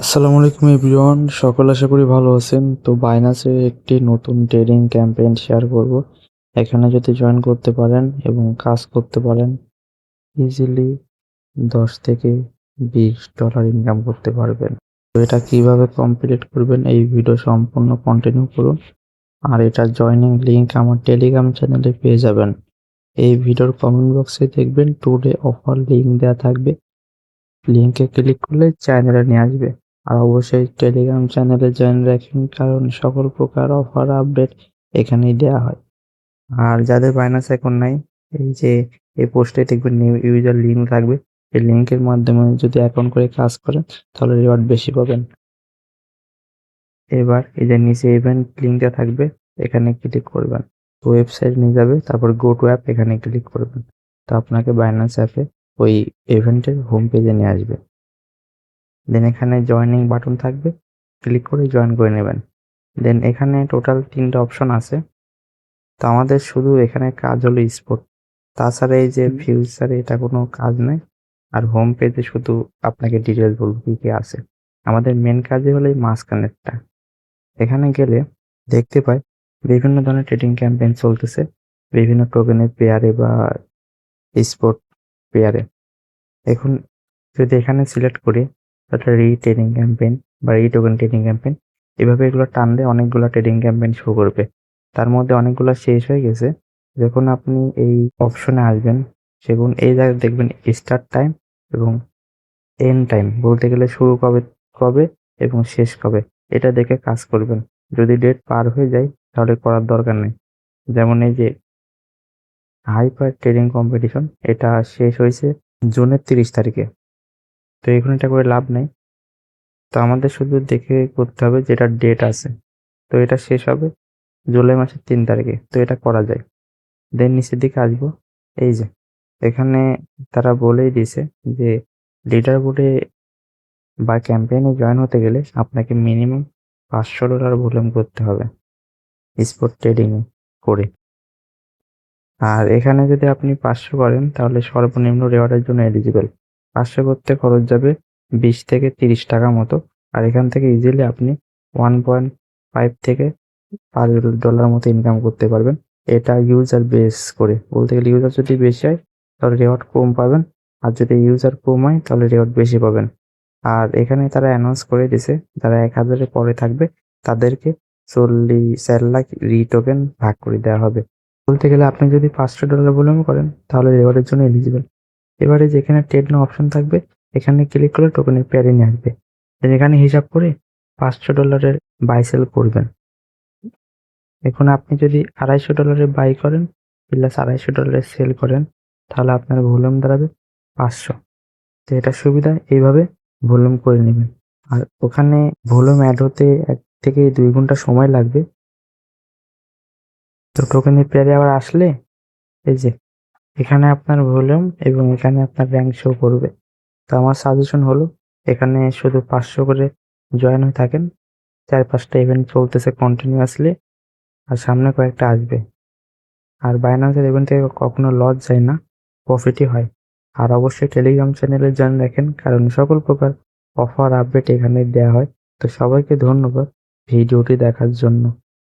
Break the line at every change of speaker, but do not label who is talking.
আসসালামু আলাইকুম এভরিওয়ান, সকল আশা করি ভালো আছেন। তো বাইনান্সে একটি নতুন ট্রেডিং ক্যাম্পেইন শেয়ার করব। এখানে যদি জয়েন করতে পারেন এবং কাজ করতে পারেন, ইজিলি 10 থেকে $20 ইনকাম করতে পারবেন। তো এটা কিভাবে কমপ্লিট করবেন এই ভিডিও সম্পূর্ণ কন্টিনিউ করুন। আর এটার জয়েনিং লিংক আমার টেলিগ্রাম চ্যানেলে পেয়ে যাবেন। এই ভিডিওর কমেন্ট বক্সে দেখবেন টুডে অফার লিংক দেওয়া থাকবে। লিংকে ক্লিক করলে চ্যানেলে নিয়ে আসবে। আর অবশ্যই টেলিগ্রাম চ্যানেলে জয়েন রাখুন, কারণ সকল প্রকার অফার আপডেট এখানেই দেওয়া হয়। আর যাদের বাইনান্স অ্যাকাউন্ট নাই, এই যে এই পোস্টে দেখবেন নিউ ইউজার লিংক থাকবে। এই লিংকের মাধ্যমে যদি অ্যাকাউন্ট করে কাজ করেন তাহলে রিওয়ার্ড বেশি পাবেন। এবার এই যে নিচে ইভেন্ট লিংকটা থাকবে, এখানে ক্লিক করবেন। ওয়েবসাইট নিয়ে যাবে, তারপর গো টু অ্যাপ এখানে ক্লিক করবেন। তো আপনাকে বাইনান্স অ্যাপে ওই ইভেন্টের হোম পেজে নিয়ে আসবে। দেন এখানে জয়েনিং বাটন থাকবে, ক্লিক করে জয়েন করে নেবেন। দেন এখানে টোটাল 3টা অপশন আছে। তো আমাদের শুধু এখানে কাজ হলো স্পোর্ট, তাছাড়া এই যে ফিউচারে এটা কোনো কাজ নাই। আর হোম পেজে শুধু আপনাকে ডিটেলস বলবো কি কি আছে। আমাদের মেন কাজই হলো এই মাঝখানেরটা। এখানে গেলে দেখতে পাই বিভিন্ন ধরনের ট্রেডিং ক্যাম্পেইন চলতেছে, বিভিন্ন টোকেনের পেয়ারে বা স্পোর্ট পেয়ারে। এখন যদি এখানে সিলেক্ট করি তাহলে ট্রেডিং ক্যাম্পেইন বা টোকেন ট্রেডিং ক্যাম্পেইন, এভাবে এগুলো টানলে অনেকগুলো ট্রেডিং ক্যাম্পেইন শো করবে। তার মধ্যে অনেকগুলো শেষ হয়ে গেছে। যখন আপনি এই অপশনে আসবেন, সেগুন এই জায়গায় দেখবেন স্টার্ট টাইম এবং এন্ড টাইম, বলতে গেলে শুরু কবে কবে এবং শেষ কবে, এটা দেখে কাজ করবেন। যদি ডেট পার হয়ে যায় তাহলে করার দরকার নেই। যেমন এই যে হাইপার ট্রেডিং কম্পিটিশন, এটা শেষ হয়েছে জুনের 30 তারিখে। তো এখন এটা করে লাভ নেই। তো আমাদের শুধু দেখে করতে হবে যেটা ডেট আছে। তো এটা শেষ হবে জুলাই মাসের 3 তারিখে। তো এটা করা যায়। দেন নিচের দিকে আসবো। এই যে এখানে তারা বলেই দিছে যে লিডার বোর্ডে বা ক্যাম্পেইনে জয়েন হতে গেলে আপনাকে মিনিমাম $500 ভলিউম করতে হবে স্পট ট্রেডিং করে। আর এখানে যদি আপনি 500 করেন তাহলে সর্বনিম্ন রেওয়ার্ডের জন্য এলিজিবল। 500 করতে খরচ যাবে 20 থেকে 30 টাকা মতো। আর এখান থেকে ইজিলি আপনি 1.5 থেকে $5 মতো ইনকাম করতে পারবেন। এটা ইউজার বেস করে, বলতে গেলে ইউজার যদি বেশি হয় তাহলে রেওয়ার্ড কম পাবেন, আর যদি ইউজার কম হয় তাহলে রেওয়ার্ড বেশি পাবেন। আর এখানে তারা অ্যানাউন্স করে দিছে যারা 1000-এর পরে থাকবে তাদেরকে 4 লাখ টোকেন ভাগ করে দেওয়া হবে। বলতে গেলে আপনি যদি $500 ভলিউম করেন তাহলে রেওয়ার্ডের জন্য এলিজিবল। এবারে যেখানে ট্রেড নাও অপশন থাকবে, এখানে ক্লিক করলে টোকেনের পেয়ারে নিয়ে আসবে। দেন এখানে হিসাব করে $500 বাই সেল করবেন। এখন আপনি যদি $250 বাই করেন প্লাস $250 সেল করেন তাহলে আপনার ভলিউম দাঁড়াবে 500। তো এটা সুবিধা, এইভাবে ভলিউম করে নেবেন। আর ওখানে ভলিউম অ্যাড হতে 1 থেকে 2 ঘন্টা সময় লাগবে। তো টোকেনের পেয়ারে আবার আসলে এই যে এখানে আপনার ভলিউম এবং এখানে আপনার র্যাঙ্ক শো করবে। তো আমার সাজেশন হলো এখানে শুধু 500 করে জয়েন হয়ে থাকেন। 4-5টা ইভেন্ট চলতেছে কন্টিনিউয়াসলি, আর সামনে কয়েকটা আসবে। আর বাইন্যান্সের ইভেন্ট থেকে কখনো লস যায় না, প্রফিটই হয়। আর অবশ্যই টেলিগ্রাম চ্যানেলে জয়েন রাখেন, কারণ সকল প্রকার অফার আপডেট এখানে দেওয়া হয়। তো সবাইকে ধন্যবাদ ভিডিওটি দেখার জন্য।